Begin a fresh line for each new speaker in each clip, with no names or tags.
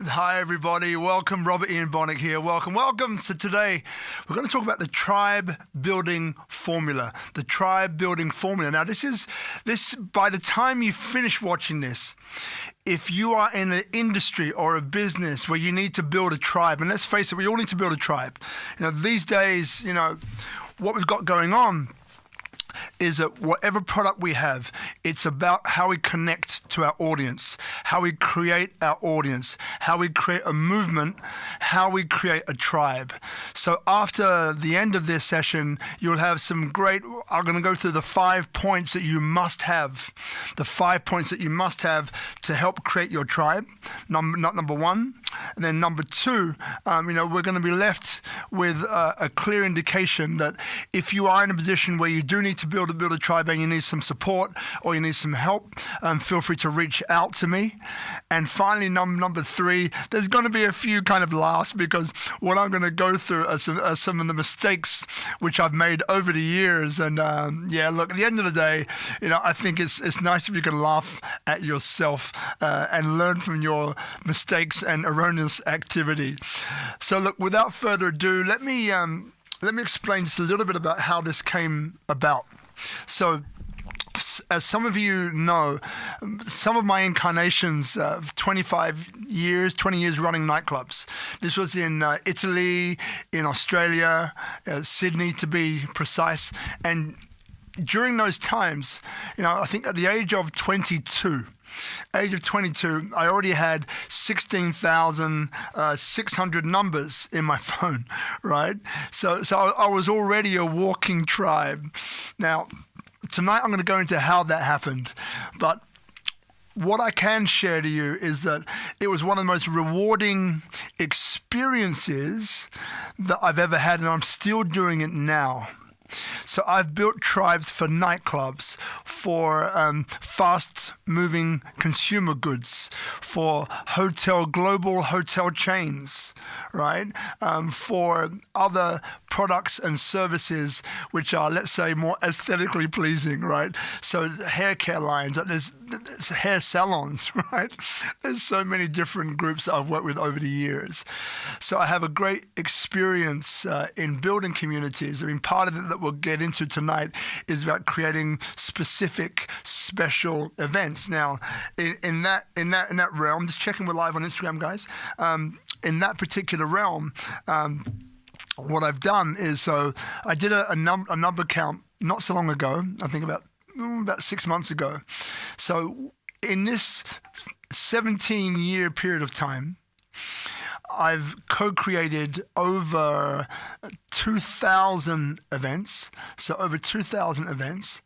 Hi everybody, welcome. Robert Ian Bonnick here. Welcome. So today we're going to talk about the tribe building formula. The tribe building formula. Now this by the time you finish watching this, if you are in an industry or a business where you need to build a tribe, and let's face it, we all need to build a tribe. These days, what we've got going on is that whatever product we have, it's about how we connect to our audience, how we create our audience, how we create a movement, how we create a tribe. So after the end of this session, you'll have some I'm going to go through the 5 points that you must have, to help create your tribe. Number one. And then number two, we're going to be left with a clear indication that if you are in a position where you do need to build a tribe and you need some support or you need some help, feel free to reach out to me. And finally, number three, there's going to be a few kind of laughs because what I'm going to go through are some of the mistakes which I've made over the years. And look, at the end of the day, I think it's nice if you can laugh at yourself and learn from your mistakes and erroneous activity. So look, without further ado, let me explain just a little bit about how this came about. So, as some of you know, some of my incarnations of 20 years running nightclubs. This was in Italy, in Australia, Sydney to be precise. And during those times, I think at the age of 22, I already had 16,600 numbers in my phone, right? So I was already a walking tribe. Now, tonight I'm going to go into how that happened, but what I can share to you is that it was one of the most rewarding experiences that I've ever had, and I'm still doing it now. So I've built tribes for nightclubs, for fast-moving consumer goods, for global hotel chains, right? For other products and services which are, let's say, more aesthetically pleasing, right? So hair care lines, there's hair salons, right? There's so many different groups that I've worked with over the years. So I have a great experience in building communities. I mean, part of it that we'll get into tonight is about creating specific special events. Now, in that realm, just checking we're live on Instagram, guys. In that particular realm, what I've done is, so I did a number count not so long ago. I think about 6 months ago. So in this 17-year period of time, I've co-created over 2,000 events. So over 2,000 events.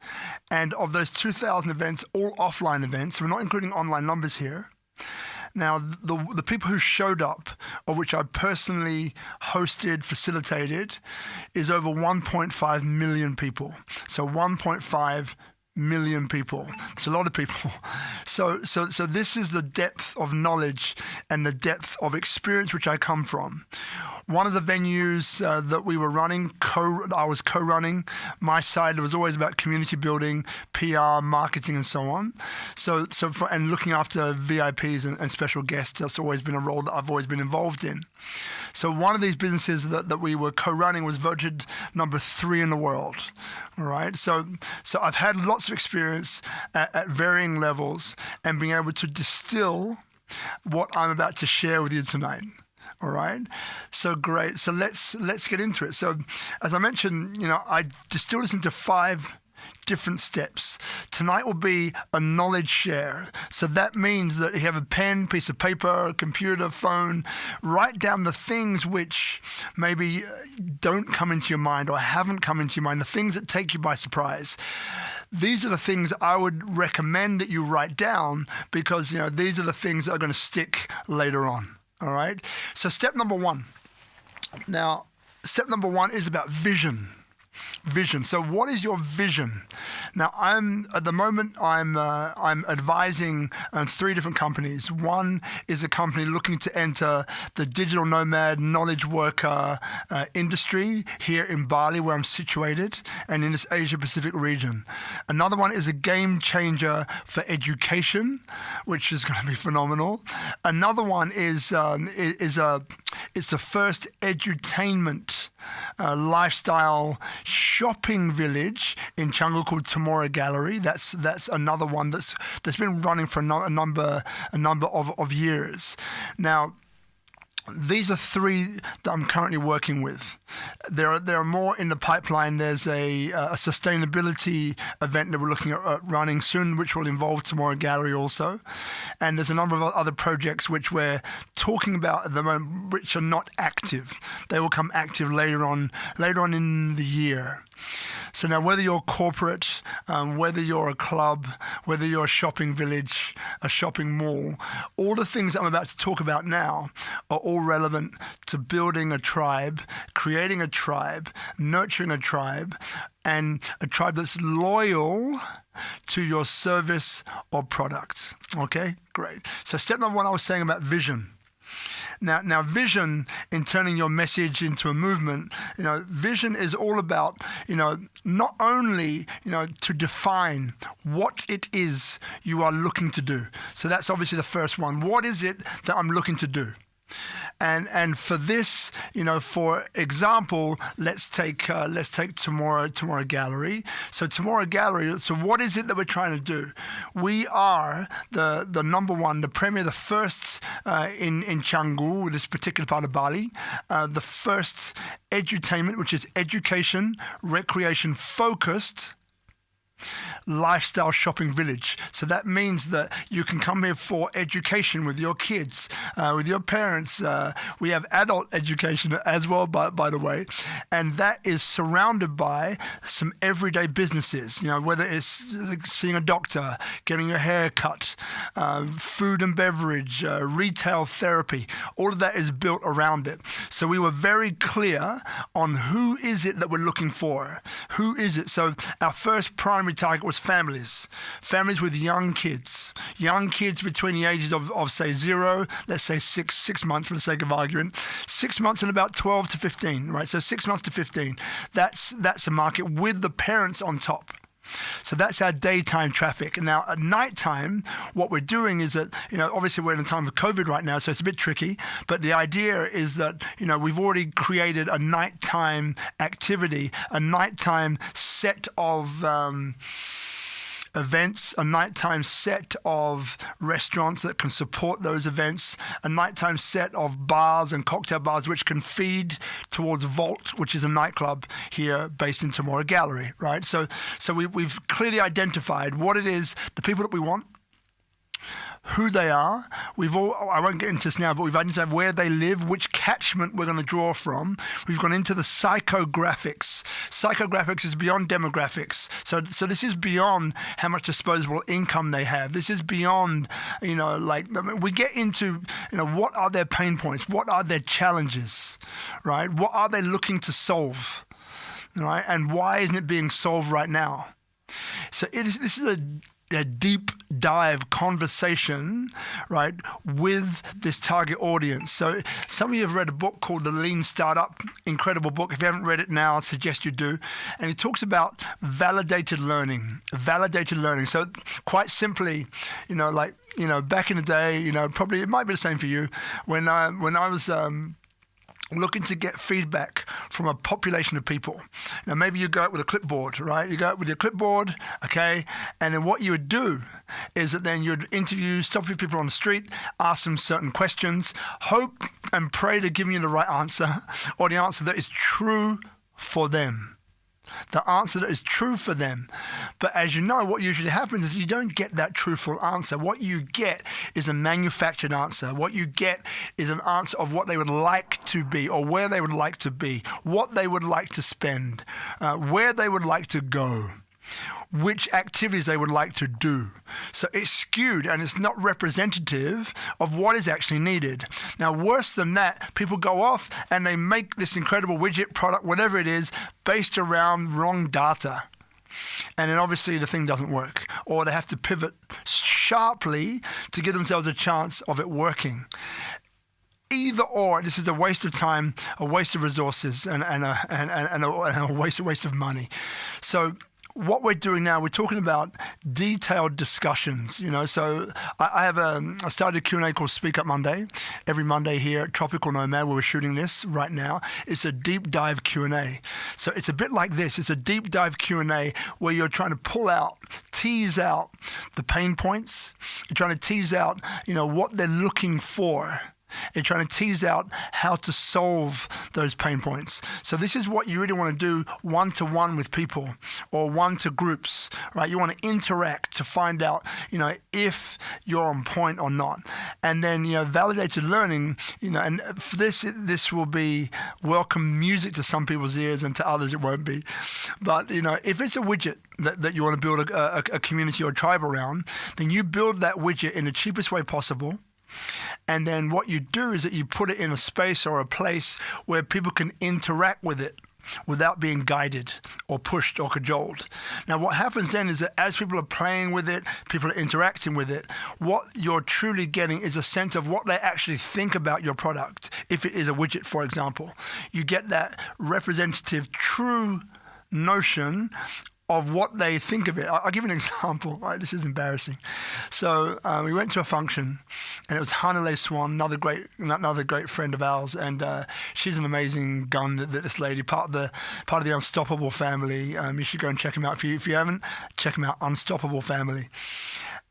And of those 2,000 events, all offline events, so we're not including online numbers here. Now, the people who showed up, of which I personally hosted, facilitated, is over 1.5 million people. So 1.5 million people. It's a lot of people. So this is the depth of knowledge and the depth of experience which I come from. One of the venues that we were running, I was co-running. My side was always about community building, PR, marketing, and so on. And looking after VIPs and special guests, that's always been a role that I've always been involved in. So one of these businesses that we were co-running was voted number 3 in the world. All right. So I've had lots of experience at varying levels and being able to distill what I'm about to share with you tonight. All right. So great. So let's get into it. So as I mentioned, I distilled this into 5 different steps. Tonight will be a knowledge share. So that means that you have a pen, piece of paper, a computer, phone, write down the things which maybe don't come into your mind or haven't come into your mind, the things that take you by surprise. These are the things I would recommend that you write down because, these are the things that are going to stick later on. All right. So step number 1. Now, step number 1 is about vision. Vision. So what is your vision? Now, at the moment I'm advising 3 different companies. One is a company looking to enter the digital nomad knowledge worker industry here in Bali, where I'm situated, and in this Asia Pacific region. Another one is a game changer for education, which is going to be phenomenal. Another one is it's the first edutainment lifestyle shopping village in Canggu called Temora Gallery. That's another one that's been running for a number of years. Now, these are 3 that I'm currently working with. There are more in the pipeline. There's a sustainability event that we're looking at running soon, which will involve Temora Gallery also. And there's a number of other projects which we're talking about at the moment, which are not active. They will come active later on in the year. So now, whether you're corporate, whether you're a club, whether you're a shopping village, a shopping mall, all the things I'm about to talk about now are all relevant to building a tribe, creating a tribe, nurturing a tribe, and a tribe that's loyal to your service or product. Okay, great. So step number 1, I was saying about vision. Now, vision in turning your message into a movement, vision is all about, not only, to define what it is you are looking to do. So that's obviously the first one. What is it that I'm looking to do? And for this, for example, let's take Temora Gallery. So Temora Gallery. So what is it that we're trying to do? We are the number one, the premier, the first in Canggu, this particular part of Bali, the first edutainment, which is education, recreation focused lifestyle shopping village. So that means that you can come here for education with your kids, with your parents. We have adult education as well, by the way, and that is surrounded by some everyday businesses, whether it's seeing a doctor, getting your hair cut, food and beverage, retail therapy, all of that is built around it. So we were very clear on who is it that we're looking for. Who is it? So our first primary target was families with young kids between the ages of say 0, let's say 6 months for the sake of argument, 6 months and about 12 to 15, right? So 6 months to 15, that's a market with the parents on top. So that's our daytime traffic. And now at nighttime, what we're doing is that, obviously we're in a time of COVID right now, so it's a bit tricky, but the idea is that, we've already created a nighttime activity, a nighttime set of events, a nighttime set of restaurants that can support those events, a nighttime set of bars and cocktail bars which can feed towards Vault, which is a nightclub here based in Temora Gallery, right? So we've clearly identified what it is, the people that we want, who they are. I won't get into this now, but we've identified where they live, which catchment we're going to draw from. We've gone into the psychographics. Psychographics is beyond demographics. So this is beyond how much disposable income they have. This is beyond, we get into, what are their pain points? What are their challenges, right? What are they looking to solve, right? And why isn't it being solved right now? So this is a deep dive conversation, right, with this target audience. So some of you have read a book called The Lean Startup, incredible book. If you haven't read it now, I suggest you do. And it talks about validated learning. So quite simply, back in the day, probably it might be the same for you, when I was looking to get feedback from a population of people. Now, maybe you go out with a clipboard, right? You go out with your clipboard, okay? And then what you would do is that then you'd interview, stop with people on the street, ask them certain questions, hope and pray to give you the right answer, or the answer that is true for them. The answer that is true for them. But as you know, what usually happens is you don't get that truthful answer. What you get is a manufactured answer. What you get is an answer of what they would like to be, or where they would like to be, what they would like to spend, where they would like to go. which activities they would like to do. So it's skewed and it's not representative of what is actually needed. Now, worse than that, people go off and they make this incredible widget, product, whatever it is, based around wrong data. And then obviously the thing doesn't work, or they have to pivot sharply to give themselves a chance of it working. Either or, this is a waste of time, a waste of resources, and a waste of money. So what we're doing now, we're talking about detailed discussions. So I started a Q&A called SpeakuP Monday, every Monday here at Tropical Nomad, where we're shooting this right now. It's a deep dive Q&A. So it's a bit like this. It's a deep dive Q&A where you're trying to tease out the pain points. You're trying to tease out, what they're looking for. You're trying to tease out how to solve those pain points. So this is what you really want to do one-to-one with people or one to groups, right? You want to interact to find out, if you're on point or not. And then, validated learning, and for this will be welcome music to some people's ears, and to others it won't be. But, if it's a widget that you want to build a community or a tribe around, then you build that widget in the cheapest way possible. And then what you do is that you put it in a space or a place where people can interact with it without being guided or pushed or cajoled. Now, what happens then is that as people are playing with it, people are interacting with it, what you're truly getting is a sense of what they actually think about your product. If it is a widget, for example, you get that representative, true notion of what they think of it. I'll give you an example. Right, this is embarrassing. So we went to a function, and it was Hanale Swan, another great friend of ours, and she's an amazing gun. This lady, part of the Unstoppable family. You should go and check him out if you haven't. Check him out, Unstoppable Family.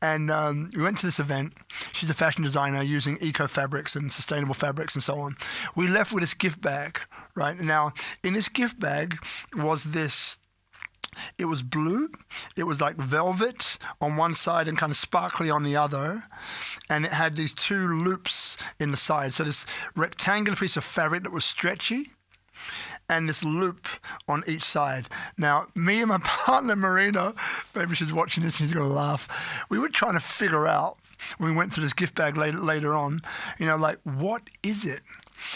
And we went to this event. She's a fashion designer using eco fabrics and sustainable fabrics and so on. We left with this gift bag, right? Now, in this gift bag was this. It was blue. It was like velvet on one side and kind of sparkly on the other. And it had these two loops in the side. So this rectangular piece of fabric that was stretchy and this loop on each side. Now, me and my partner, Marina, maybe she's watching this and she's going to laugh. We were trying to figure out, when we went through this gift bag later on, what is it?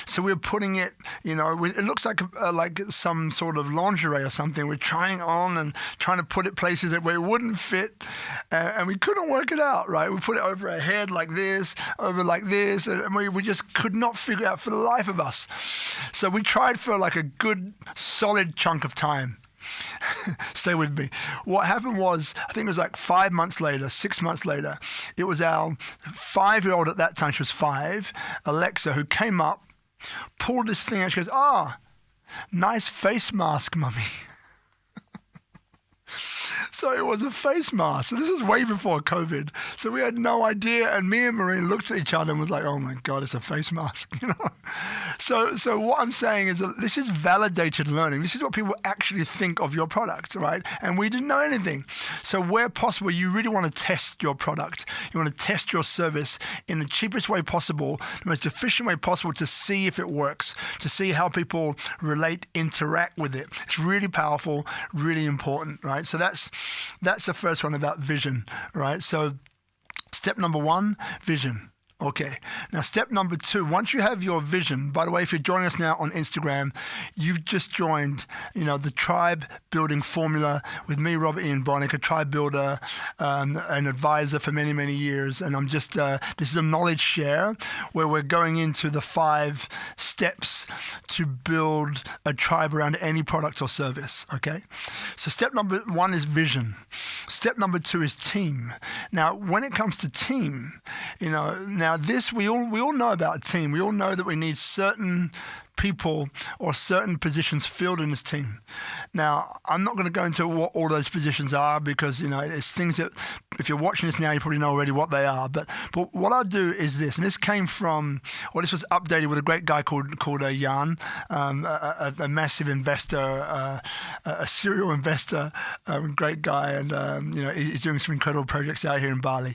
So we're putting it, it looks like some sort of lingerie or something. We're trying on and trying to put it places where it wouldn't fit, and we couldn't work it out, right? We put it over our head like this, over like this, and we just could not figure out for the life of us. So we tried for like a good, solid chunk of time. Stay with me. What happened was, I think it was like 6 months later, it was our 5-year-old at that time, she was 5, Alexa, who came up, pulled this thing out. She goes, nice face mask, mummy. So it was a face mask. So this was way before COVID. So we had no idea. And me and Marine looked at each other and was like, oh my God, it's a face mask. So what I'm saying is that this is validated learning. This is what people actually think of your product, right? And we didn't know anything. So where possible, you really want to test your product. You want to test your service in the cheapest way possible, the most efficient way possible, to see if it works, to see how people relate, interact with it. It's really powerful, really important, right? So that's the first one, about vision, right? So step number 1, vision. Okay. Now, step number 2, once you have your vision, by the way, if you're joining us now on Instagram, you've just joined, the tribe building formula with me, Robert Ian Bonnick, a tribe builder, an advisor for many, many years. And I'm just, this is a knowledge share where we're going into the 5 steps to build a tribe around any product or service. Okay. So step number 1 is vision. Step number 2 is team. Now, when it comes to team, now this, we all know about a team. We all know that we need certain people or certain positions filled in this team. Now, I'm not going to go into what all those positions are because, it's things that, if you're watching this now, you probably know already what they are. But what I'll do is this, and this came from, this was updated with a great guy called Jan, a massive investor, a serial investor, great guy, and he's doing some incredible projects out here in Bali.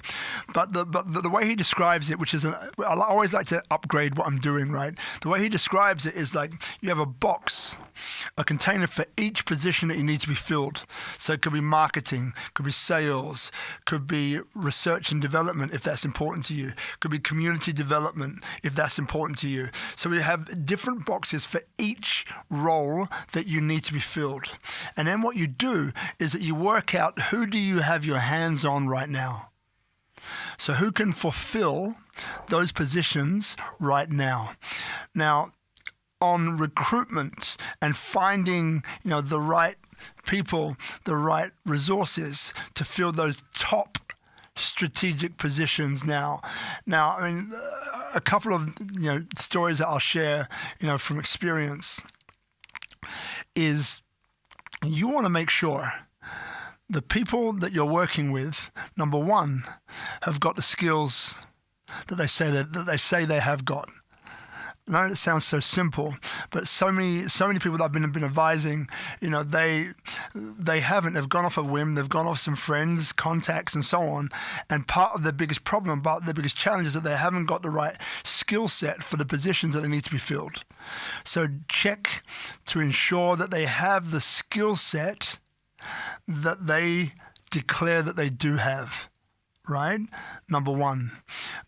But the way he describes it, which is, I always like to upgrade what I'm doing, right? The way he describes it it is like you have a box, a container for each position that you need to be filled. So it could be marketing, could be sales, could be research and development if that's important to you, could be community development if that's important to you. So we have different boxes for each role that you need to be filled. And then what you do is that you work out who do you have your hands on right now. So who can fulfill those positions right now? Now, on recruitment and finding, the right people, the right resources to fill those top strategic positions now. Now, I mean, a couple of, stories that I'll share, from experience is you want to make sure the people that you're working with, number one, have got the skills that they say they have got. I know it sounds so simple, but so many people that I've been advising, they haven't. They've gone off a whim. They've gone off some friends, contacts, and so on. And part of the biggest problem, part of the biggest challenge is that they haven't got the right skill set for the positions that they need to be filled. So check to ensure that they have the skill set that they declare that they do have, right? Number one.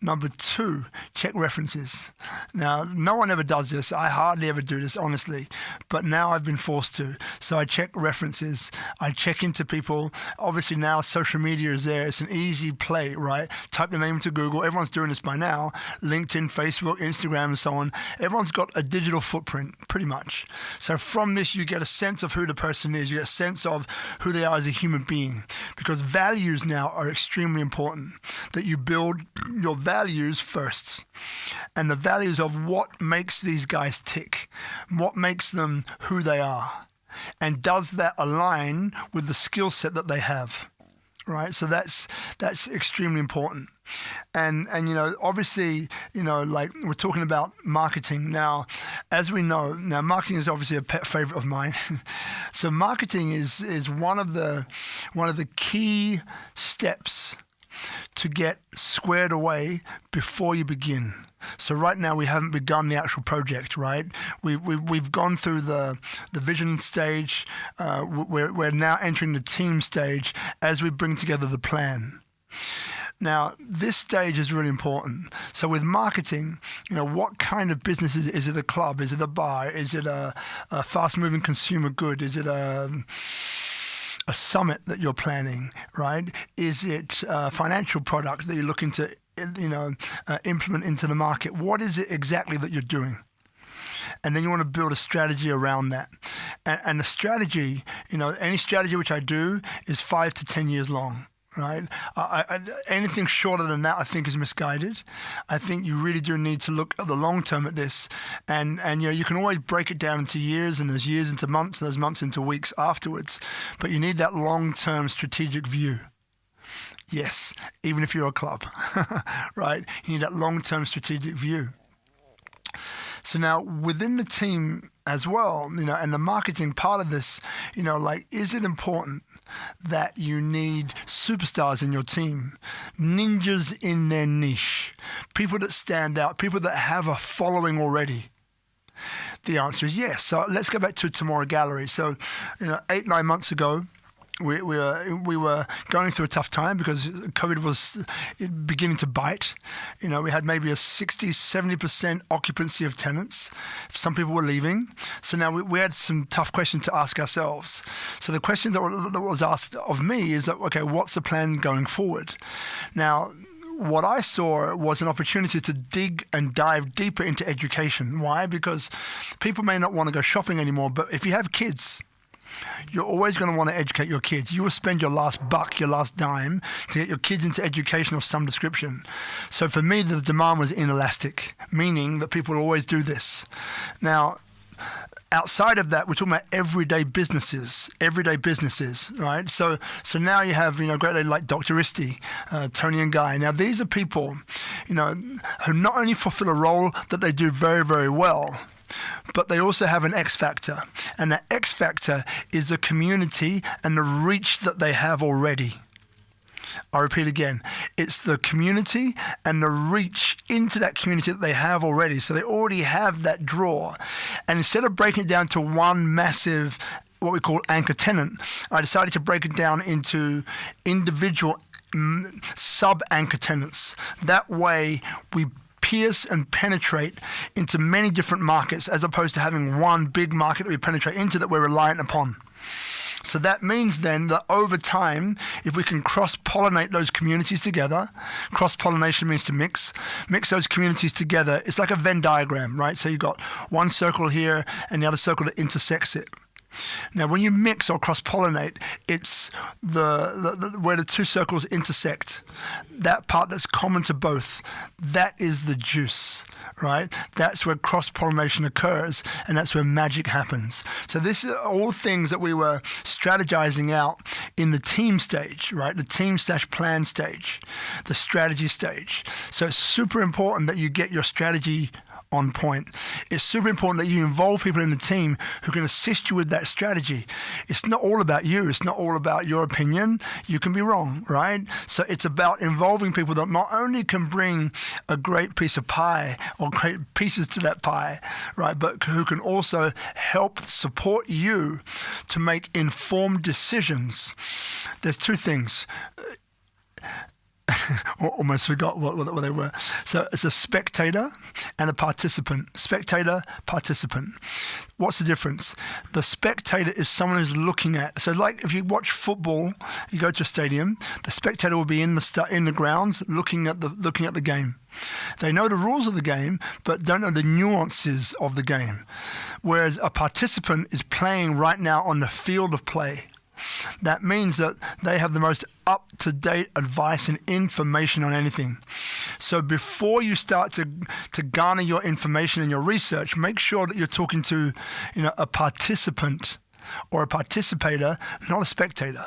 Number two, check references. Now, no one ever does this. I hardly ever do this, honestly, but now I've been forced to. So I check references. I check into people. Obviously now social media is there. It's an easy play, right? Type the name into Google. Everyone's doing this by now. LinkedIn, Facebook, Instagram, and so on. Everyone's got a digital footprint, pretty much. So from this, you get a sense of who the person is. You get a sense of who they are as a human being, because values now are extremely important, that you build your values first, and the values of what makes these guys tick, what makes them who they are, and does that align with the skill set that they have, right? So that's extremely important. And obviously, like we're talking about marketing now. As we know, now marketing is obviously a pet favorite of mine. So marketing is one of the key steps to get squared away before you begin. So right now we haven't begun the actual project, right? We've gone through the vision stage. We're now entering the team stage as we bring together the plan. Now, this stage is really important. So with marketing, what kind of business is it? Is it a club? Is it a bar? Is it a fast-moving consumer good? Is it a summit that you're planning, right? Is it a financial product that you're looking to, implement into the market? What is it exactly that you're doing? And then you want to build a strategy around that. And the strategy, any strategy which I do is 5 to 10 years long. Right? Anything shorter than that, I think, is misguided. I think you really do need to look at the long term at this, and you can always break it down into years, and there's years into months, and there's months into weeks afterwards. But you need that long term strategic view. Yes, even if you're a club, right? You need that long term strategic view. So now within the team as well, and the marketing part of this, is it important that you need superstars in your team, ninjas in their niche, people that stand out, people that have a following already? The answer is yes. So let's go back to Tomorrow Gallery. So, 8-9 months ago, we were going through a tough time because COVID was beginning to bite. We had maybe a 60-70% occupancy of tenants. Some people were leaving. So now we had some tough questions to ask ourselves. So the question that was asked of me is that, okay, what's the plan going forward? Now, what I saw was an opportunity to dig and dive deeper into education. Why? Because people may not want to go shopping anymore, but if you have kids, you're always going to want to educate your kids. You will spend your last buck, your last dime to get your kids into education of some description. So for me, the demand was inelastic, meaning that people always do this. Now, outside of that, we're talking about everyday businesses, right? So now you have, great ladies like Dr. Isti, Tony and Guy. Now, these are people, who not only fulfill a role that they do very, very well, but they also have an X factor. And that X factor is the community and the reach that they have already. I repeat again, it's the community and the reach into that community that they have already. So they already have that draw. And instead of breaking it down to one massive, what we call anchor tenant, I decided to break it down into individual sub-anchor tenants. That way we pierce and penetrate into many different markets as opposed to having one big market that we penetrate into that we're reliant upon. So that means then that over time, if we can cross-pollinate those communities together, cross-pollination means to mix those communities together. It's like a Venn diagram, right? So you've got one circle here and the other circle that intersects it. Now, when you mix or cross-pollinate, it's where the two circles intersect. That part that's common to both, that is the juice, right? That's where cross-pollination occurs, and that's where magic happens. So this is all things that we were strategizing out in the team stage, right? The team/plan stage, the strategy stage. So it's super important that you get your strategy on point. It's super important that you involve people in the team who can assist you with that strategy. It's not all about you. It's not all about your opinion. You can be wrong, right? So it's about involving people that not only can bring a great piece of pie or great pieces to that pie, right, but who can also help support you to make informed decisions. There's two things. Almost forgot what they were. So it's a spectator and a participant. Spectator, participant. What's the difference? The spectator is someone who's looking at. So like if you watch football, you go to a stadium, the spectator will be in the grounds looking at the game. They know the rules of the game, but don't know the nuances of the game. Whereas a participant is playing right now on the field of play. That means that they have the most up-to-date advice and information on anything. So before you start to garner your information and your research, make sure that you're talking to, a participant or a participator, not a spectator.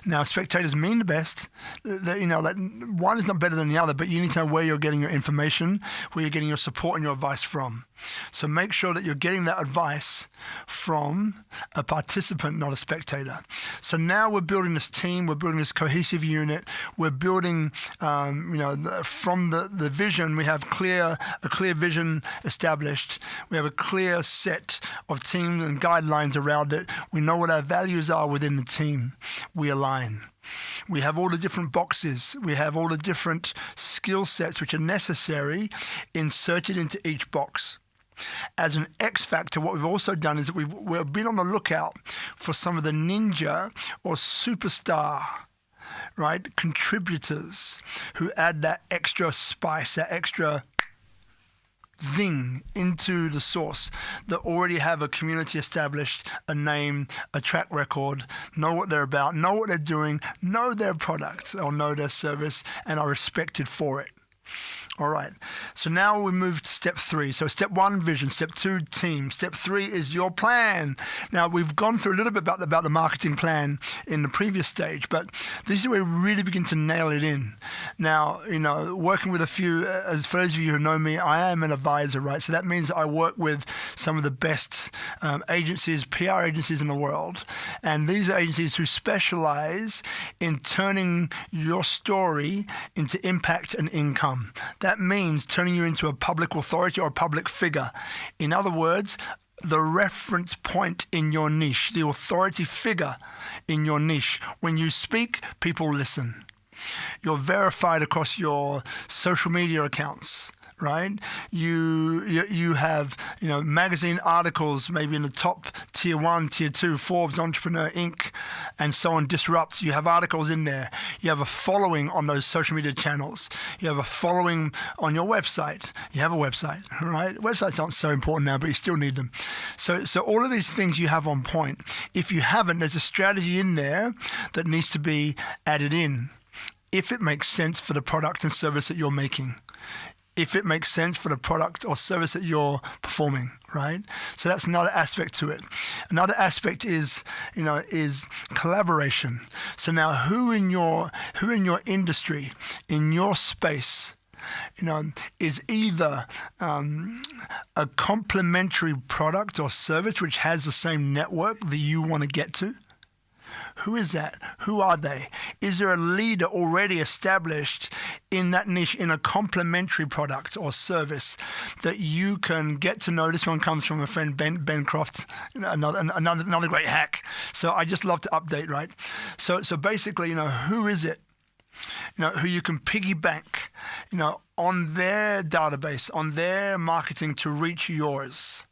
Now, spectators mean the best. One is not better than the other, but you need to know where you're getting your information, where you're getting your support and your advice from. So make sure that you're getting that advice from a participant, not a spectator. So now we're building this team, we're building this cohesive unit, we're building, from the vision, we have a clear vision established. We have a clear set of teams and guidelines around it. We know what our values are within the team. We align. We have all the different boxes. We have all the different skill sets which are necessary inserted into each box. As an X factor, what we've also done is that we've been on the lookout for some of the ninja or superstar, right, contributors who add that extra spice, that extra zing into the source, that already have a community established, a name, a track record, know what they're about, know what they're doing, know their product or know their service, and are respected for it. All right. So now we move to step 3. So step 1, vision. Step 2, team. Step 3 is your plan. Now, we've gone through a little bit about the marketing plan in the previous stage, but this is where we really begin to nail it in. Now, working with a few, as for those of you who know me, I am an advisor, right? So that means I work with some of the best agencies, PR agencies in the world. And these are agencies who specialize in turning your story into impact and income. That means turning you into a public authority or a public figure. In other words, the reference point in your niche, the authority figure in your niche. When you speak, people listen. You're verified across your social media accounts, right? You have magazine articles maybe in the top tier 1, tier 2, Forbes, Entrepreneur, Inc., and so on, Disrupt. You have articles in there. You have a following on those social media channels. You have a following on your website. You have a website, right? Websites aren't so important now, but you still need them. So all of these things you have on point. If you haven't, there's a strategy in there that needs to be added in if it makes sense for the product and service that you're making. If it makes sense for the product or service that you're performing, right? So that's another aspect to it. Another aspect is collaboration. So now who in your industry, in your space, is either a complementary product or service which has the same network that you want to get to, Who is that? Who are they? Is there a leader already established in that niche in a complementary product or service that you can get to know? This one comes from a friend, Ben Croft, another great hack. So I just love to update, right? So basically, who is it? Who you can piggyback, on their database, on their marketing to reach yours.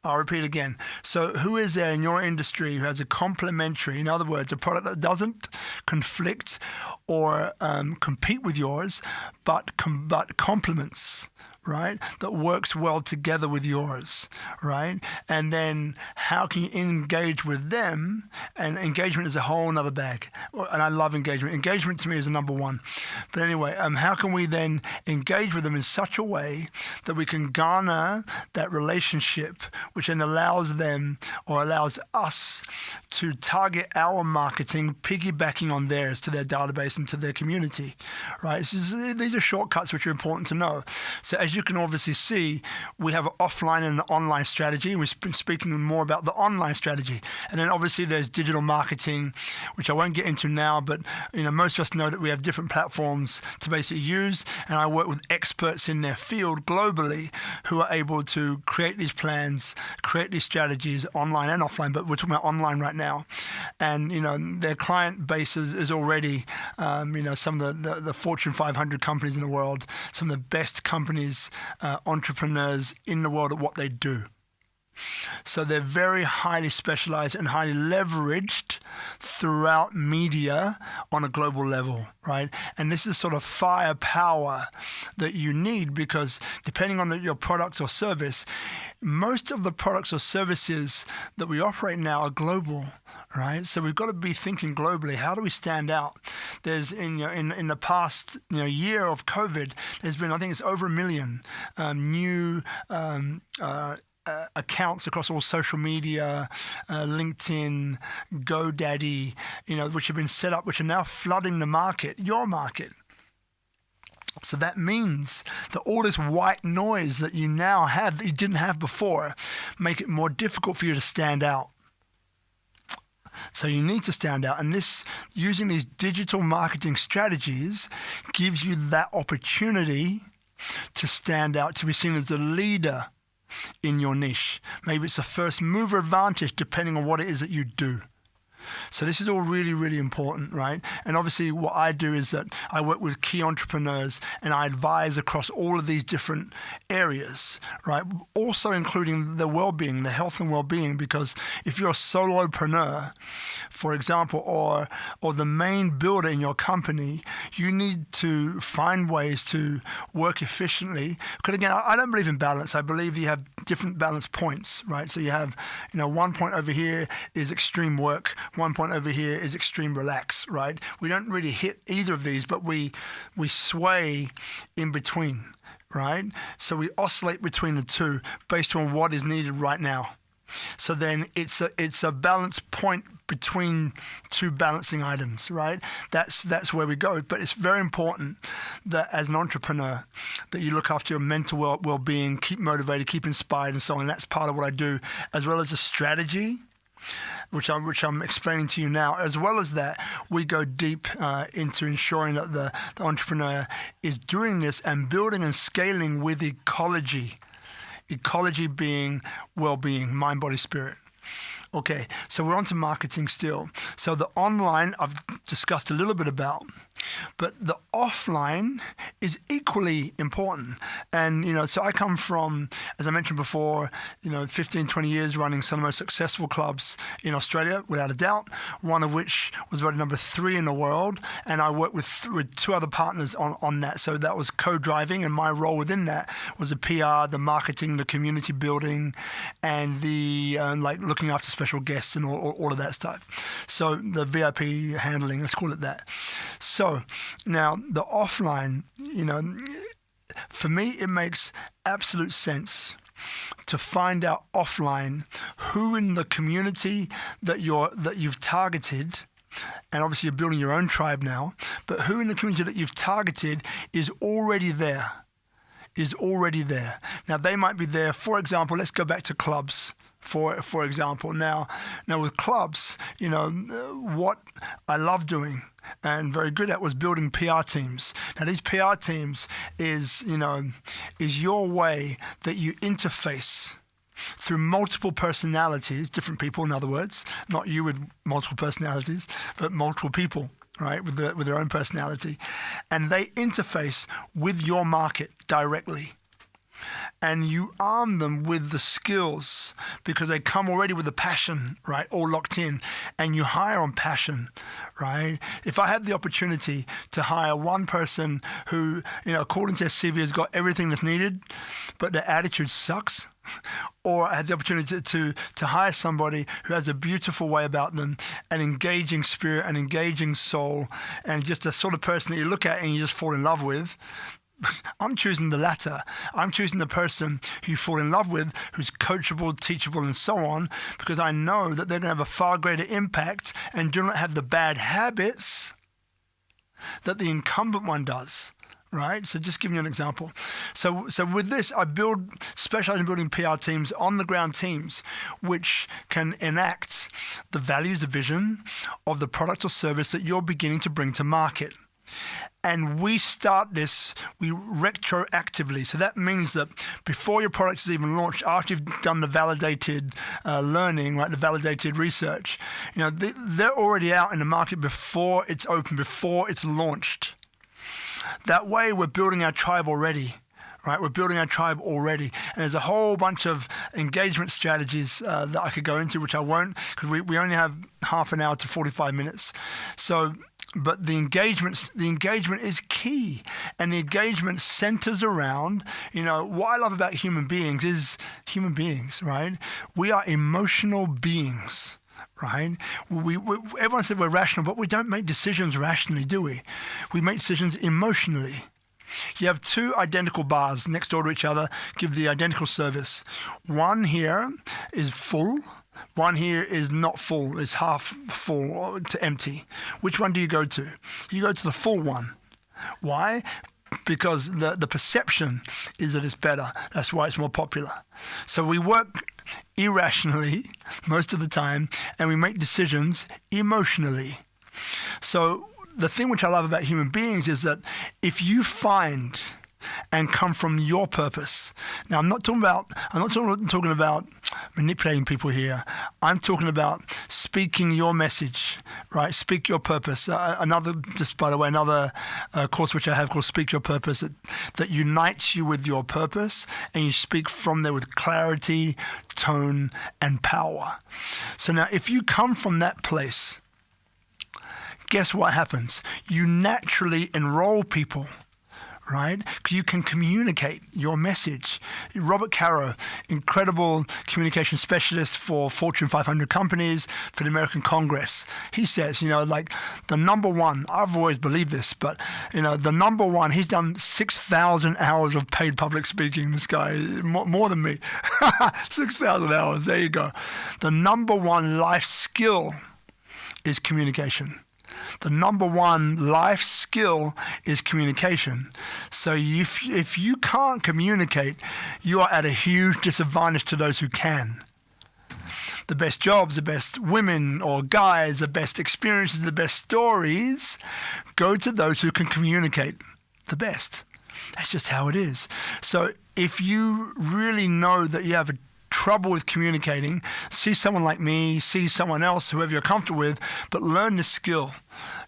I'll repeat again. So who is there in your industry who has a complementary, in other words, a product that doesn't conflict or compete with yours, but complements, right? That works well together with yours, right? And then how can you engage with them? And engagement is a whole nother bag. And I love engagement. Engagement to me is the number one. But anyway, how can we then engage with them in such a way that we can garner that relationship, which then allows them or allows us to target our marketing, piggybacking on theirs to their database and to their community, right? These are shortcuts which are important to know. So as you can obviously see, we have an offline and an online strategy. We've been speaking more about the online strategy. And then obviously there's digital marketing, which I won't get into now, but most of us know that we have different platforms to basically use. And I work with experts in their field globally who are able to create these plans, create these strategies online and offline, but we're talking about online right now. And, their client base is already, some of the Fortune 500 companies in the world, some of the best companies, entrepreneurs in the world at what they do. So they're very highly specialized and highly leveraged throughout media on a global level, right? And this is sort of firepower that you need because depending on your product or service, most of the products or services that we operate now are global, right? So we've got to be thinking globally. How do we stand out? There's in the past year of COVID, there's been, I think it's over 1 million new accounts across all social media, LinkedIn, GoDaddy, which have been set up, which are now flooding the market, your market. So that means that all this white noise that you now have that you didn't have before make it more difficult for you to stand out. So you need to stand out. And using these digital marketing strategies gives you that opportunity to stand out, to be seen as a leader in your niche. Maybe it's a first mover advantage depending on what it is that you do. So this is all really, really important, right? And obviously what I do is that I work with key entrepreneurs and I advise across all of these different areas, right? Also including the well-being, the health and well-being, because if you're a solopreneur, for example, or the main builder in your company, you need to find ways to work efficiently. Because again, I don't believe in balance. I believe you have different balance points, right? So you have, one point over here is extreme work. One point over here is extreme relax, right? We don't really hit either of these, but we sway in between, right? So we oscillate between the two based on what is needed right now. So then it's a balance point between two balancing items, right? That's where we go. But it's very important that as an entrepreneur that you look after your mental well-being, keep motivated, keep inspired, and so on. And that's part of what I do, as well as a strategy, which I'm explaining to you now. As well as that, we go deep into ensuring that the entrepreneur is doing this and building and scaling with ecology. Ecology being well-being, mind, body, spirit. Okay, so we're on to marketing still. So the online I've discussed a little bit about, but the offline is equally important. And, so I come from, as I mentioned before, 15, 20 years running some of the most successful clubs in Australia, without a doubt, one of which was voted number 3 in the world. And I worked with 2 other partners on that. So that was co-driving, and my role within that was the PR, the marketing, the community building, and the looking after special guests and all of that stuff. So the VIP handling, let's call it that. So now the offline, for me, it makes absolute sense to find out offline who in the community that you've targeted, and obviously you're building your own tribe now, but who in the community that you've targeted is already there. Now they might be there, for example, let's go back to clubs. for example. Now with clubs, what I love doing and very good at was building PR teams. Now these PR teams is your way that you interface through multiple personalities, different people, in other words, not you with multiple personalities, but multiple people, right, with their own personality, and they interface with your market directly. And you arm them with the skills because they come already with the passion, right, all locked in, and you hire on passion, right? If I had the opportunity to hire one person who, according to their CV has got everything that's needed, but their attitude sucks, or I had the opportunity to hire somebody who has a beautiful way about them, an engaging spirit, an engaging soul, and just a sort of person that you look at and you just fall in love with, I'm choosing the latter. I'm choosing the person who you fall in love with, who's coachable, teachable, and so on, because I know that they're going to have a far greater impact and do not have the bad habits that the incumbent one does. Right? So just giving you an example. So with this, I specialize in building PR teams, on-the-ground teams, which can enact the values, the vision of the product or service that you're beginning to bring to market. And we start this, we retroactively. So that means that before your product is even launched, after you've done the validated learning, right, the validated research, they're already out in the market before it's open, before it's launched. That way, we're building our tribe already, right? We're building our tribe already. And there's a whole bunch of engagement strategies that I could go into, which I won't, because we only have half an hour to 45 minutes. So, but the engagement is key. And the engagement centers around, what I love about human beings is human beings, right? We are emotional beings. Right? Everyone said we're rational, but we don't make decisions rationally, do we? We make decisions emotionally. You have two identical bars next door to each other, give the identical service. One here is full, one here is not full, is half full to empty. Which one do you go to? You go to the full one. Why? Because the perception is that it's better. That's why it's more popular. So we work irrationally most of the time, and we make decisions emotionally. So the thing which I love about human beings is that if you find and come from your purpose. Now, I'm not talking about manipulating people here. I'm talking about speaking your message, right? Speak your purpose. Another course which I have called Speak Your Purpose that unites you with your purpose, and you speak from there with clarity, tone, and power. So now, if you come from that place, guess what happens? You naturally enroll people. Right? Because you can communicate your message. Robert Caro, incredible communication specialist for Fortune 500 companies, for the American Congress. He says, the number one, I've always believed this, but, the number one, he's done 6,000 hours of paid public speaking, this guy, more than me. 6,000 hours, there you go. The number one life skill is communication. The number one life skill is communication. So if you can't communicate, you are at a huge disadvantage to those who can. The best jobs, the best women or guys, the best experiences, the best stories go to those who can communicate the best. That's just how it is. So if you really know that you have a trouble with communicating, see someone like me, see someone else, whoever you're comfortable with, but learn this skill.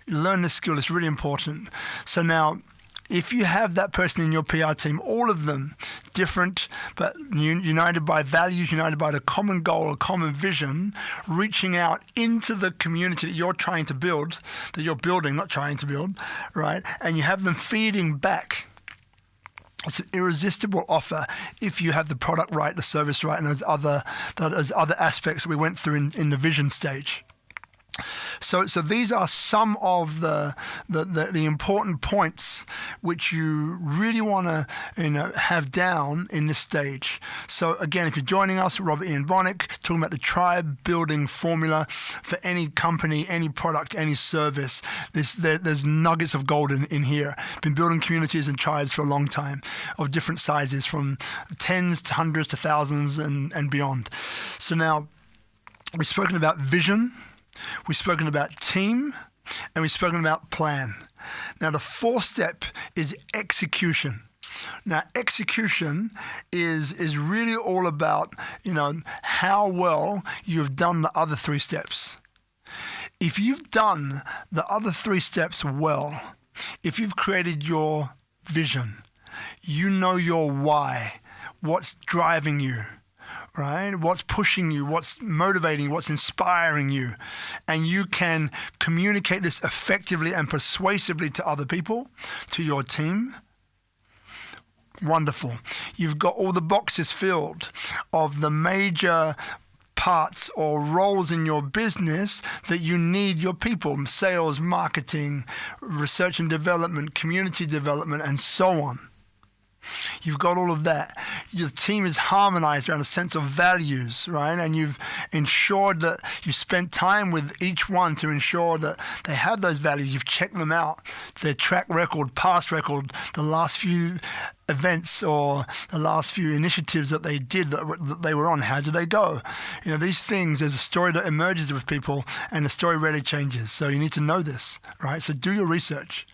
Learn this skill. It's really important. So now, if you have that person in your PR team, all of them different, but united by values, united by the common goal, a common vision, reaching out into the community that you're trying to build, that you're building, not trying to build, right? And you have them feeding back. It's an irresistible offer if you have the product right, the service right, and those other aspects that we went through in the vision stage. So these are some of the important points which you really want to have down in this stage. So again, if you're joining us, Robert Ian Bonnick, talking about the tribe building formula for any company, any product, any service. There's nuggets of gold in here. Been building communities and tribes for a long time, of different sizes, from tens to hundreds to thousands and beyond. So now we've spoken about vision. We've spoken about team, and we've spoken about plan. Now, the fourth step is execution. Now, execution is really all about, how well you've done the other three steps. If you've done the other three steps well, if you've created your vision, you know your why, what's driving you, right? What's pushing you, what's motivating you, what's inspiring you. And you can communicate this effectively and persuasively to other people, to your team. Wonderful. You've got all the boxes filled of the major parts or roles in your business that you need your people: sales, marketing, research and development, community development, and so on. You've got all of that. Your team is harmonized around a sense of values, right? And you've ensured that you spent time with each one to ensure that they have those values. You've checked them out, their track record, past record, the last few events or the last few initiatives that they did, that they were on. How did they go? These things, there's a story that emerges with people, and the story rarely changes. So you need to know this, right? So do your research.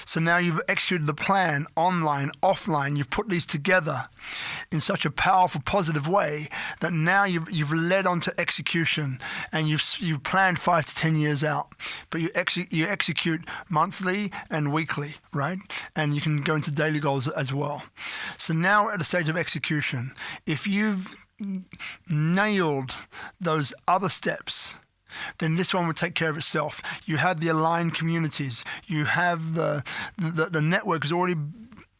So now you've executed the plan, online, offline. You've put these together in such a powerful, positive way that now you've led on to execution, and you've planned 5 to 10 years out. But you execute monthly and weekly, right? And you can go into daily goals as well. So now at the stage of execution, if you've nailed those other steps, then this one will take care of itself. You have the aligned communities. You have the network is already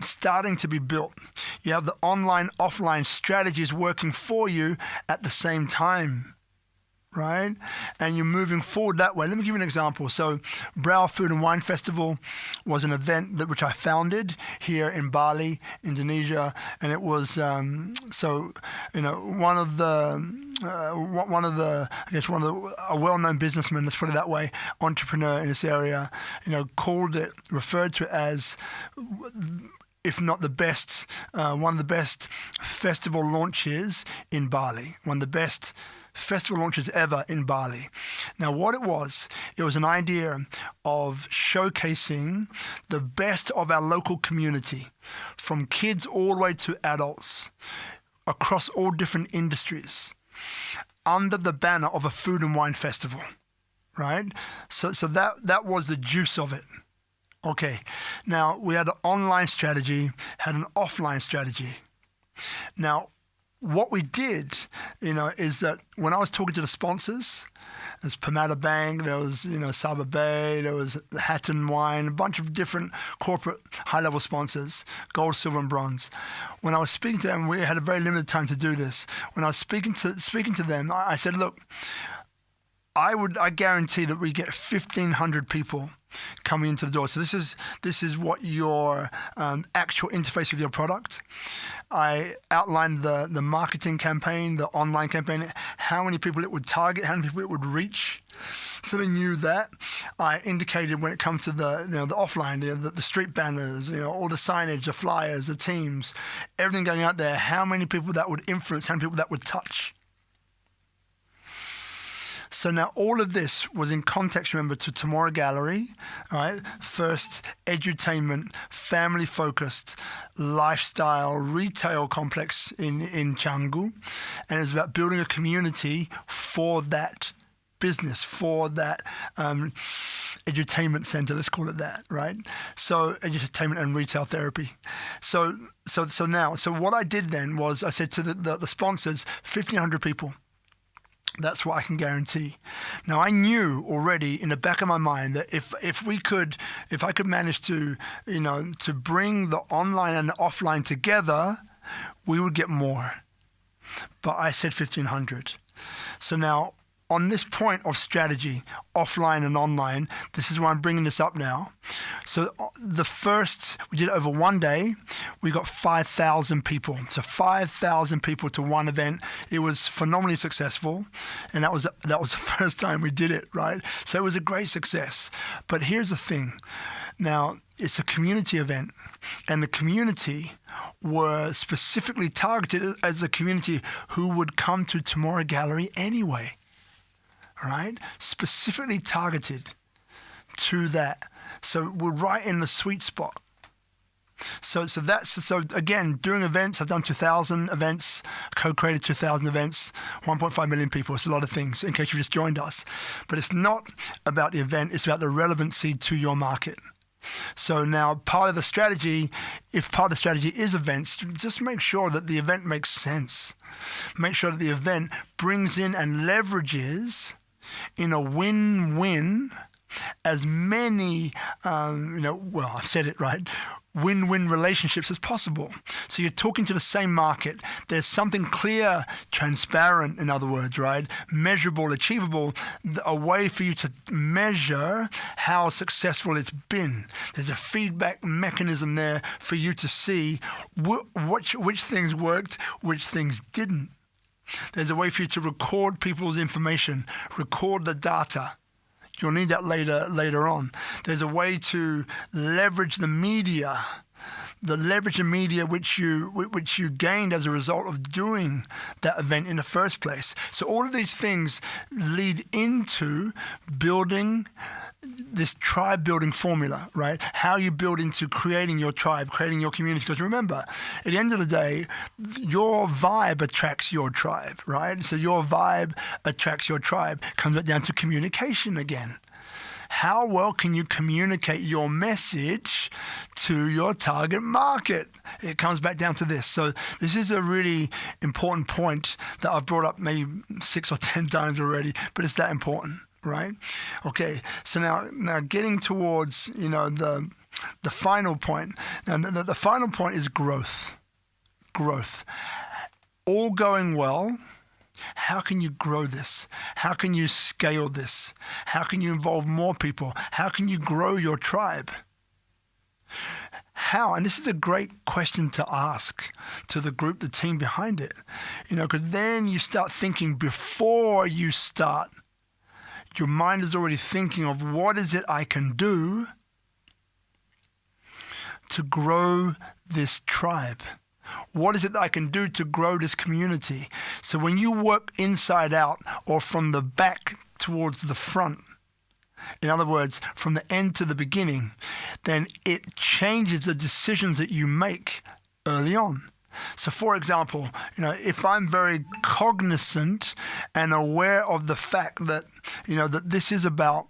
starting to be built. You have the online, offline strategies working for you at the same time, right? And you're moving forward that way. Let me give you an example. So Brow Food and Wine Festival was an event which I founded here in Bali, Indonesia, and it was one of a well-known businessman, let's put it that way, entrepreneur in this area, referred to it as, if not the best, one of the best festival launches in Bali, one of the best festival launches ever in Bali. Now, what it was an idea of showcasing the best of our local community, from kids all the way to adults, across all different industries, under the banner of a food and wine festival, right? So that was the juice of it. Okay, now we had an online strategy, had an offline strategy. Now, what we did, is that when I was talking to the sponsors, there's Permata Bank, there was, Saba Bay, there was Hatton Wine, a bunch of different corporate high-level sponsors, gold, silver, and bronze. When I was speaking to them, we had a very limited time to do this. When I was speaking to them, I said, look, I guarantee that we get 1,500 people coming into the door. So this is what your actual interface with your product. I outlined the marketing campaign, the online campaign, how many people it would target, how many people it would reach. So they knew that. I indicated when it comes to the offline, the street banners, all the signage, the flyers, the teams, everything going out there, how many people that would influence, how many people that would touch. So now all of this was in context, remember, to Tamora Gallery, right? First, edutainment, family-focused, lifestyle, retail complex in Canggu. And it's about building a community for that business, for that edutainment center, let's call it that, right? So edutainment and retail therapy. So what I did then was I said to the sponsors, 1,500 people. That's what I can guarantee. Now, I knew already in the back of my mind that if I could manage to bring the online and the offline together, we would get more. But I said 1,500. So now on this point of strategy, offline and online, this is why I'm bringing this up now. So we did it over one day. We got 5,000 people. So 5,000 people to one event. It was phenomenally successful. And that was the first time we did it, right? So it was a great success. But here's the thing. Now, it's a community event, and the community were specifically targeted as a community who would come to Tomorrow Gallery anyway, right? Specifically targeted to that. So we're right in the sweet spot. So again, doing events, I've done 2,000 events, co-created 2,000 events, 1.5 million people. It's a lot of things in case you just joined us. But it's not about the event, it's about the relevancy to your market. So now part of the strategy, if part of the strategy is events, just make sure that the event makes sense. Make sure that the event brings in and leverages in a win-win as many, I've said it right, win-win relationships as possible. So you're talking to the same market. There's something clear, transparent, in other words, right? Measurable, achievable, a way for you to measure how successful it's been. There's a feedback mechanism there for you to see which things worked, which things didn't. There's a way for you to record people's information, record the data. You'll need that later on. There's a way to leverage the media, which you gained as a result of doing that event in the first place. So all of these things lead into building this tribe building formula, right? How you build into creating your tribe, creating your community. Because remember, at the end of the day, your vibe attracts your tribe, right? So your vibe attracts your tribe. Comes back down to communication again. How well can you communicate your message to your target market? It comes back down to this. So this is a really important point that I've brought up maybe 6 or 10 times already, but it's that important. Right? Okay. So now getting towards, the final point. Now, the final point is growth. Growth. All going well. How can you grow this? How can you scale this? How can you involve more people? How can you grow your tribe? How? And this is a great question to ask to the group, the team behind it. Because then you start thinking before you start. Your mind is already thinking of what is it I can do to grow this tribe? What is it that I can do to grow this community? So when you work inside out or from the back towards the front, in other words, from the end to the beginning, then it changes the decisions that you make early on. So, for example, if I'm very cognizant and aware of the fact that, that this is about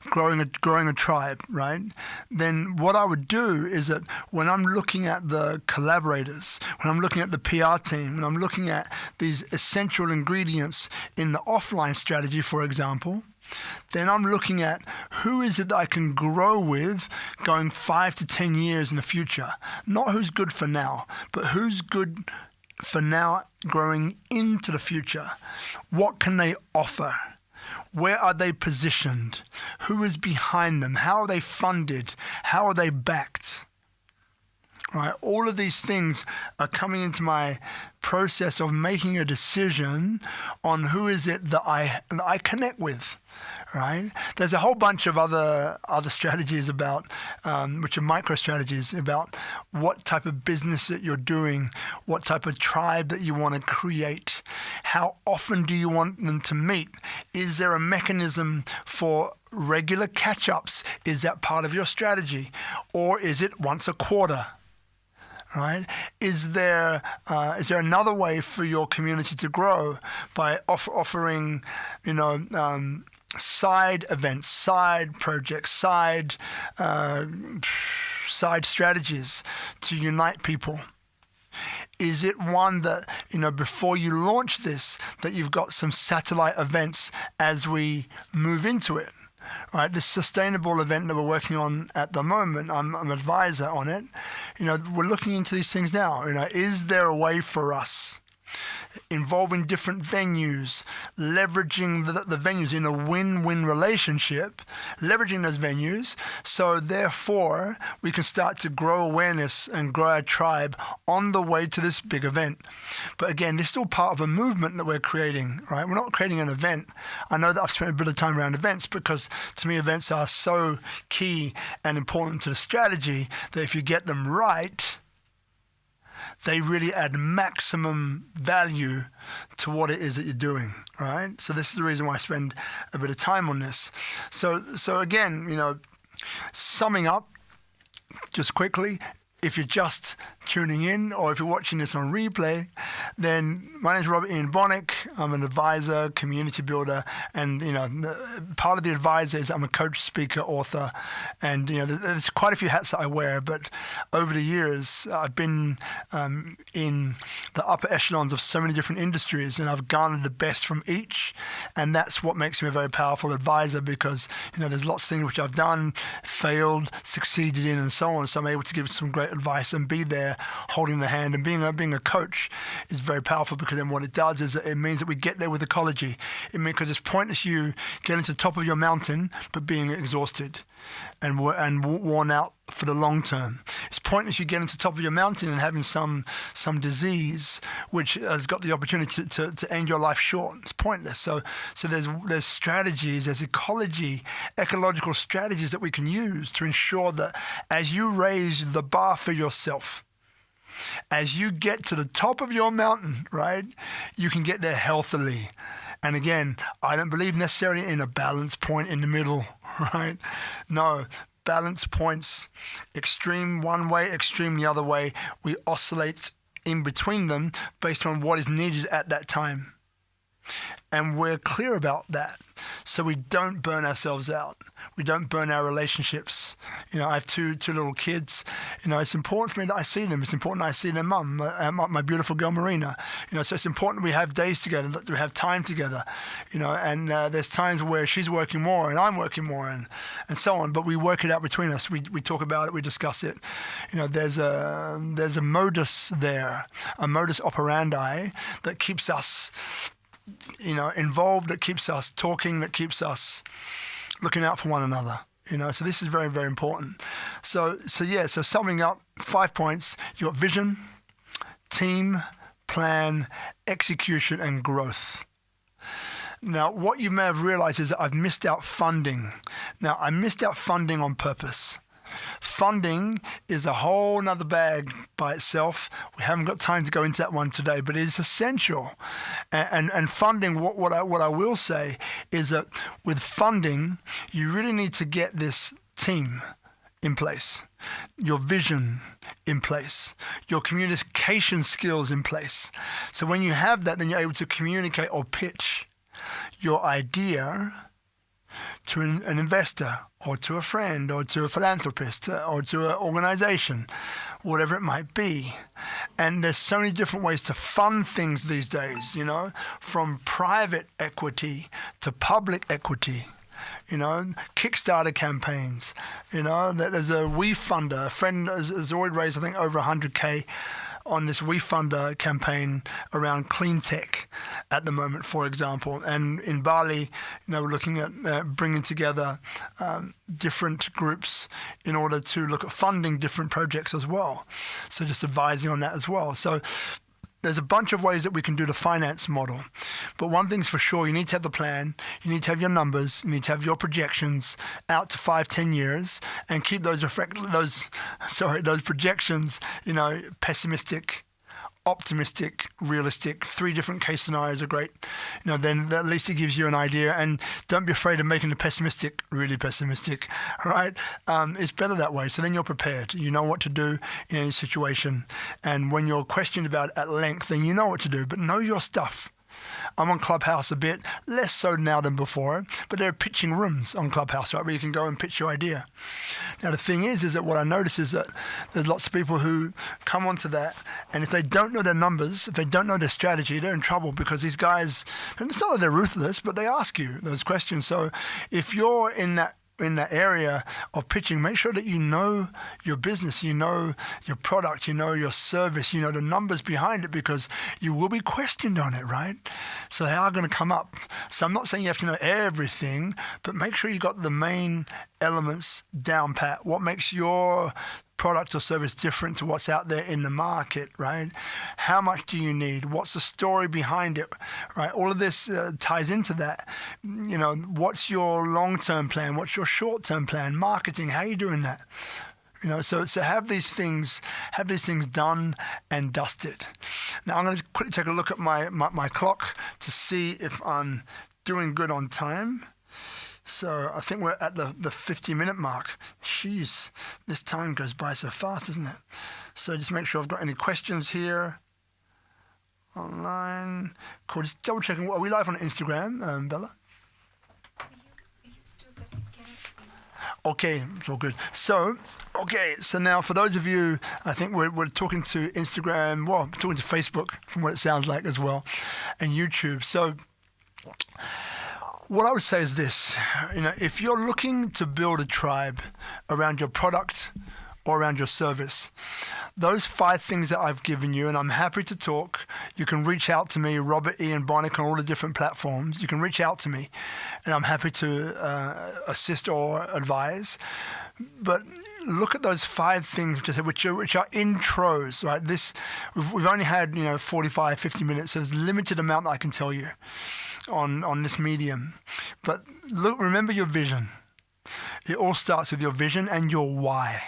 growing a tribe, right? Then what I would do is that when I'm looking at the collaborators, when I'm looking at the PR team, when I'm looking at these essential ingredients in the offline strategy, for example, then I'm looking at who is it that I can grow with going 5 to 10 years in the future. Not who's good for now, but who's good for now growing into the future. What can they offer? Where are they positioned? Who is behind them? How are they funded? How are they backed? Right? All of these things are coming into my process of making a decision on who is it that I connect with. Right? There's a whole bunch of other strategies about, which are micro strategies about what type of business that you're doing, what type of tribe that you want to create, how often do you want them to meet? Is there a mechanism for regular catch-ups? Is that part of your strategy? Or is it once a quarter? Right? Is there another way for your community to grow by offering, side events, side projects, side strategies to unite people? Is it one that, before you launch this, that you've got some satellite events as we move into it? Right, this sustainable event that we're working on at the moment, I'm an advisor on it. We're looking into these things now. Is there a way for us involving different venues, leveraging the venues in a win-win relationship, leveraging those venues, so therefore we can start to grow awareness and grow our tribe on the way to this big event. But again, this is still part of a movement that we're creating, right? We're not creating an event. I know that I've spent a bit of time around events because to me events are so key and important to the strategy that if you get them right, they really add maximum value to what it is that you're doing, right? So this is the reason why I spend a bit of time on this. So again, summing up just quickly, if you're just tuning in or if you're watching this on replay, then my name is Ian Bonnick. I'm an advisor, community builder, and part of the advisor is I'm a coach, speaker, author, and there's quite a few hats that I wear. But over the years, I've been in the upper echelons of so many different industries, and I've garnered the best from each, and that's what makes me a very powerful advisor because there's lots of things which I've done, failed, succeeded in, and so on. So I'm able to give some great advice and be there holding the hand, and being a coach is very powerful because then what it does is it means that we get there with ecology. It means because it's pointless you getting to the top of your mountain but being exhausted and worn out for the long term. It's pointless you getting to the top of your mountain and having some disease which has got the opportunity to end your life short. It's pointless. So there's strategies, there's ecological strategies that we can use to ensure that as you raise the bar for yourself, as you get to the top of your mountain, right, you can get there healthily. And again, I don't believe necessarily in a balance point in the middle, right? No, balance points, extreme one way, extreme the other way. We oscillate in between them based on what is needed at that time. And we're clear about that so we don't burn ourselves out. We don't burn our relationships. I have two little kids. It's important for me that I see them. It's important that I see their mum, my beautiful girl Marina. So it's important we have days together, that we have time together. And there's times where she's working more and I'm working more and so on. But we work it out between us. We talk about it. We discuss it. There's a modus there, a modus operandi that keeps us involved, that keeps us talking, that keeps us looking out for one another. So this is very, very important. So summing up, 5 points. You got vision, team, plan, execution, and growth. Now, what you may have realized is that I've missed out funding. Now, I missed out funding on purpose. Funding is a whole nother bag by itself. We haven't got time to go into that one today, but it is essential. And funding, what I will say is that with funding, you really need to get this team in place, your vision in place, your communication skills in place. So when you have that, then you're able to communicate or pitch your idea to an investor or to a friend or to a philanthropist or to an organization, whatever it might be. And there's so many different ways to fund things these days, from private equity to public equity. Kickstarter campaigns, there's a WeFunder. A friend has already raised, I think, over 100K on this WeFunder campaign around clean tech at the moment, for example. And in Bali, we're looking at bringing together different groups in order to look at funding different projects as well. So just advising on that as well. So there's a bunch of ways that we can do the finance model. But one thing's for sure, you need to have the plan, you need to have your numbers, you need to have your projections out to 5-10 years and keep those projections, pessimistic, optimistic, realistic. 3 different case scenarios are great. Then at least it gives you an idea. And don't be afraid of making the pessimistic really pessimistic, right? It's better that way. So then you're prepared. You know what to do in any situation. And when you're questioned about it at length, then you know what to do. But know your stuff. I'm on Clubhouse a bit, less so now than before, but there are pitching rooms on Clubhouse, right, where you can go and pitch your idea. Now, the thing is that what I notice is that there's lots of people who come onto that, and if they don't know their numbers, if they don't know their strategy, they're in trouble because these guys, and it's not that they're ruthless, but they ask you those questions. So if you're in that in that area of pitching, make sure that you know your business, you know your product, you know your service, you know the numbers behind it, because you will be questioned on it, right? So they are going to come up. So I'm not saying you have to know everything, but make sure you got the main elements down pat. What makes your product or service different to what's out there in the market, right? How much do you need? What's the story behind it, right? All of this ties into that. You know, what's your long-term plan? What's your short-term plan? Marketing, how are you doing that? You know, so have these things done and dusted. Now I'm going to quickly take a look at my clock to see if I'm doing good on time. So I think we're at the 50-minute mark. Jeez, this time goes by so fast, isn't it? So just make sure I've got any questions here. Online. Cool, just double checking. Are we live on Instagram, Bella?
We used to, but can it be?
Okay, it's all good. So now for those of you, I think we're talking to Instagram, well, talking to Facebook, from what it sounds like as well, and YouTube. So what I would say is this, you know, if you're looking to build a tribe around your product or around your service, those 5 things that I've given you, and I'm happy to talk. You can reach out to me, Robert Ian Bonnick, on all the different platforms. You can reach out to me, and I'm happy to assist or advise. But look at those 5 things which are intros, right? We've only had 45, 50 minutes, so there's a limited amount that I can tell you on this medium. But look, remember your vision. It all starts with your vision and your why.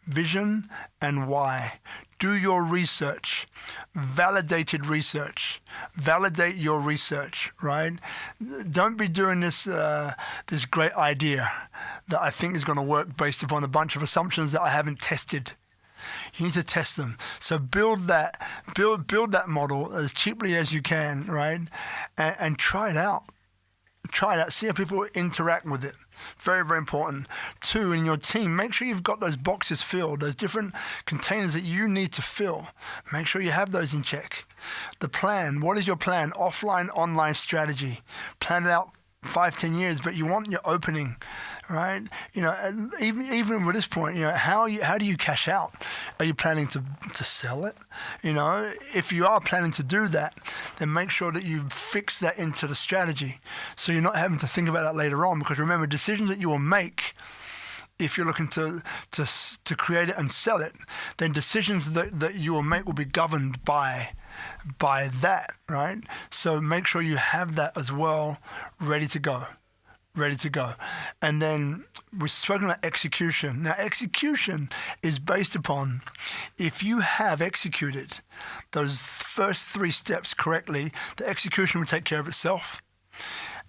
Vision and why. Do your research. Validated research. Validate your research, right? Don't be doing this great idea that I think is going to work based upon a bunch of assumptions that I haven't tested. You need to test them. So build that model as cheaply as you can, right? And try it out. Try it out. See how people interact with it. Very, very important. 2, in your team, make sure you've got those boxes filled, those different containers that you need to fill. Make sure you have those in check. The plan. What is your plan? Offline, online strategy. Plan it out 5, 10 years, but you want your opening, right? Even with this point, how do you cash out? Are you planning to sell it? If you are planning to do that, then make sure that you fix that into the strategy, so you're not having to think about that later on. Because remember, decisions that you will make, if you're looking to create it and sell it, then decisions that you will make will be governed by that, right? So make sure you have that as well, ready to go. And then we've spoken about execution. Now, execution is based upon, if you have executed those first 3 steps correctly, the execution will take care of itself.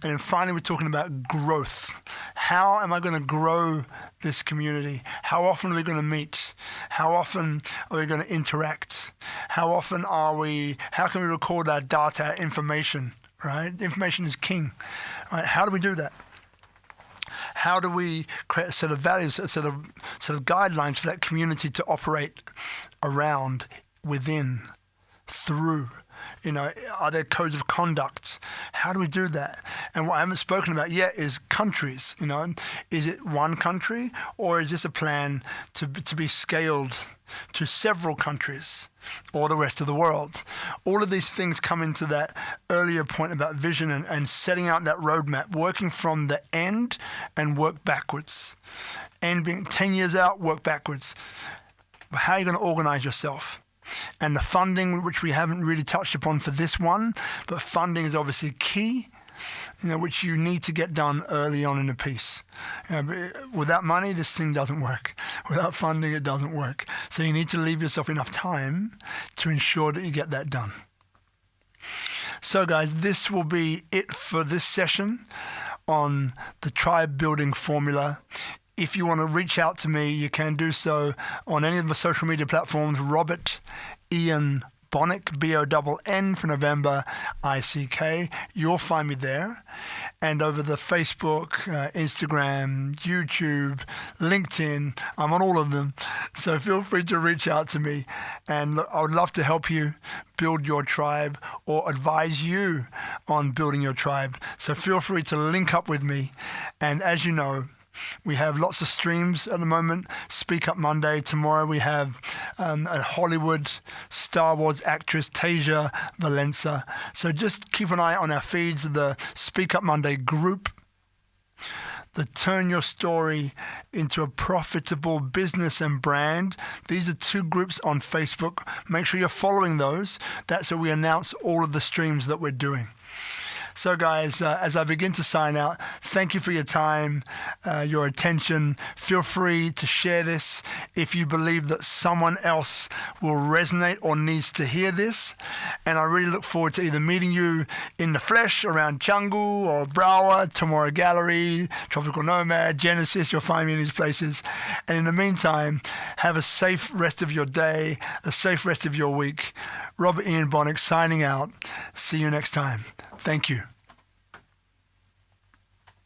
And then finally, we're talking about growth. How am I going to grow this community? How often are we going to meet? How often are we going to interact? How can we record our data, our information, right? Information is king, right? How do we do that? How do we create a set of values, a set of guidelines for that community to operate around, within, through? Are there codes of conduct? How do we do that? And what I haven't spoken about yet is countries. Is it one country, or is this a plan to be scaled to several countries or the rest of the world? All of these things come into that earlier point about vision and setting out that roadmap, working from the end and work backwards. End being 10 years out, work backwards. But how are you going to organize yourself? And the funding, which we haven't really touched upon for this one, but funding is obviously key, which you need to get done early on in the piece. Without money, this thing doesn't work. Without funding, it doesn't work. So you need to leave yourself enough time to ensure that you get that done. So guys, this will be it for this session on the tribe building formula. If you want to reach out to me, you can do so on any of the social media platforms, Robert Ian Bonnick, B-O-N-N for November, I-C-K. You'll find me there. And over the Facebook, Instagram, YouTube, LinkedIn, I'm on all of them. So feel free to reach out to me. And look, I would love to help you build your tribe or advise you on building your tribe. So feel free to link up with me. And as you know, we have lots of streams at the moment. SpeakuP Monday. Tomorrow we have a Hollywood Star Wars actress, Tasia Valenza. So just keep an eye on our feeds of the SpeakuP Monday group. The Turn Your Story into a Profitable Business and Brand. These are 2 groups on Facebook. Make sure you're following those. That's where we announce all of the streams that we're doing. So guys, as I begin to sign out, thank you for your time, your attention. Feel free to share this if you believe that someone else will resonate or needs to hear this. And I really look forward to either meeting you in the flesh around Canggu or Broward, Tomorrow Gallery, Tropical Nomad, Genesis. You'll find me in these places. And in the meantime, have a safe rest of your day, a safe rest of your week. Robert Ian Bonnick signing out. See you next time. Thank you.